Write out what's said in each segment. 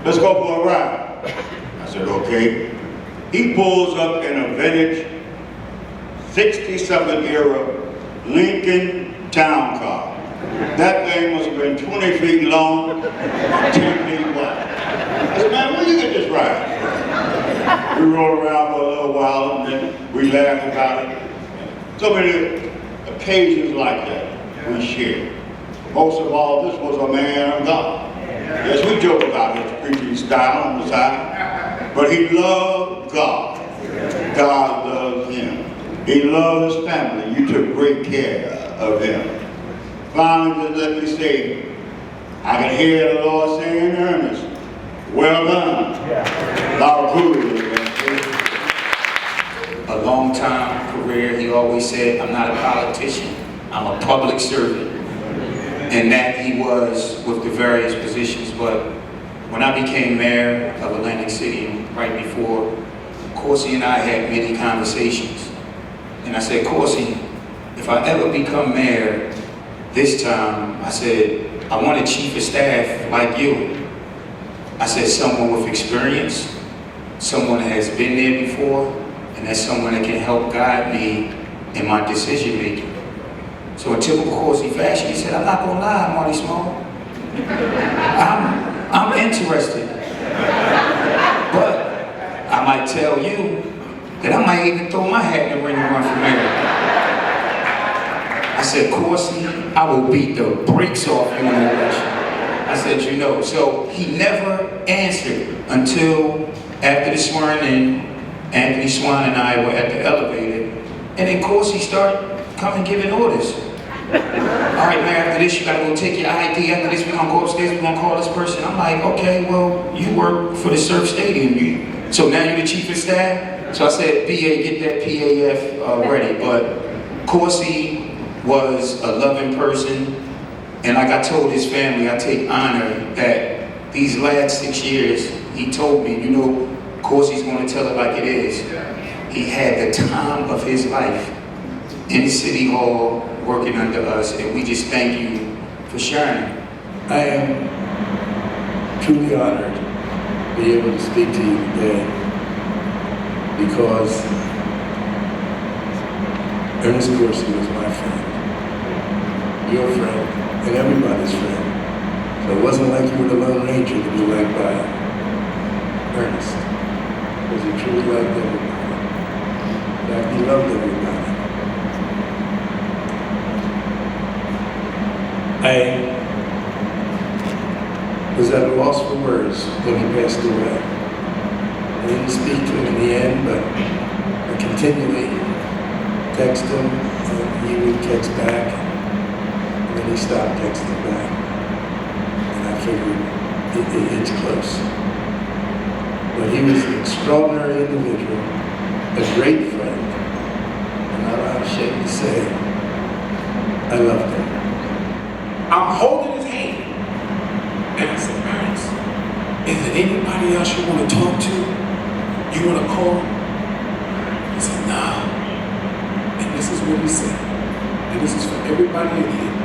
let's go for a ride. I said, okay. He pulls up in a vintage 67 era Lincoln town car. That thing must have been 20 feet long, 10 feet wide. I said, man, where you get this ride? We rolled around for a little while and then we laughed about it. So many occasions like that we shared. Most of all, this was a man of God. Yes, we joke about his preaching style on the side, but he loved God. God loved him. He loved his family. You took great care of him. Finally, just let me say, I can hear the Lord saying, Ernest, well done. Thou good. A long time career, he always said, I'm not a politician, I'm a public servant. And that he was with the various positions. But when I became mayor of Atlantic City, right before, Coursey and I had many conversations. And I said, Coursey, if I ever become mayor, this time, I said, I want a chief of staff like you. I said, someone with experience, someone that has been there before, and that's someone that can help guide me in my decision making. So in typical Coursey fashion, he said, I'm not gonna lie, Marty Small. I'm interested. But I might tell you that I might even throw my hat in the ring and run for mayor. I said, Coursey, I will beat the brakes off you in the election. I said, you know. So he never answered until after the swearing in, Anthony Swan and I were at the elevator, and then Coursey started coming giving orders. All right, man, after this, you gotta go take your ID. After this, we're gonna go upstairs, we're gonna call this person. I'm like, okay, well, you work for the Surf Stadium. So now you're the chief of staff? So I said, BA, get that PAF ready. But Coursey was a loving person. And like I told his family, I take honor that these last 6 years, he told me, you know, Coursey's gonna tell it like it is. He had the time of his life in City Hall working under us, and we just thank you for sharing. I am truly honored to be able to speak to you today because Ernest Coursey was my friend, your friend, and everybody's friend. So it wasn't like you were the Lone Ranger to be liked by Ernest, because he truly liked everybody. In fact, he loved everybody. I was at a loss for words when he passed away. I didn't speak to him in the end, but I continually text him, and he would text back, and then he stopped texting back. And I figured it's close. But he was an extraordinary individual, a great friend, and I'm ashamed to say, I loved him. I'm holding his hand. And I said, Ernest, is there anybody else you want to talk to? You want to call? He said, no. And this is what he said. And this is for everybody in here.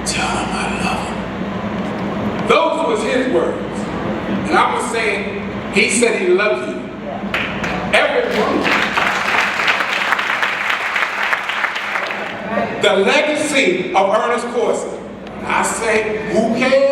Tell him I love him. Those was his words. And I was saying, he said he loves you. Everyone. The legacy of Ernest Coursey. I say, who cares?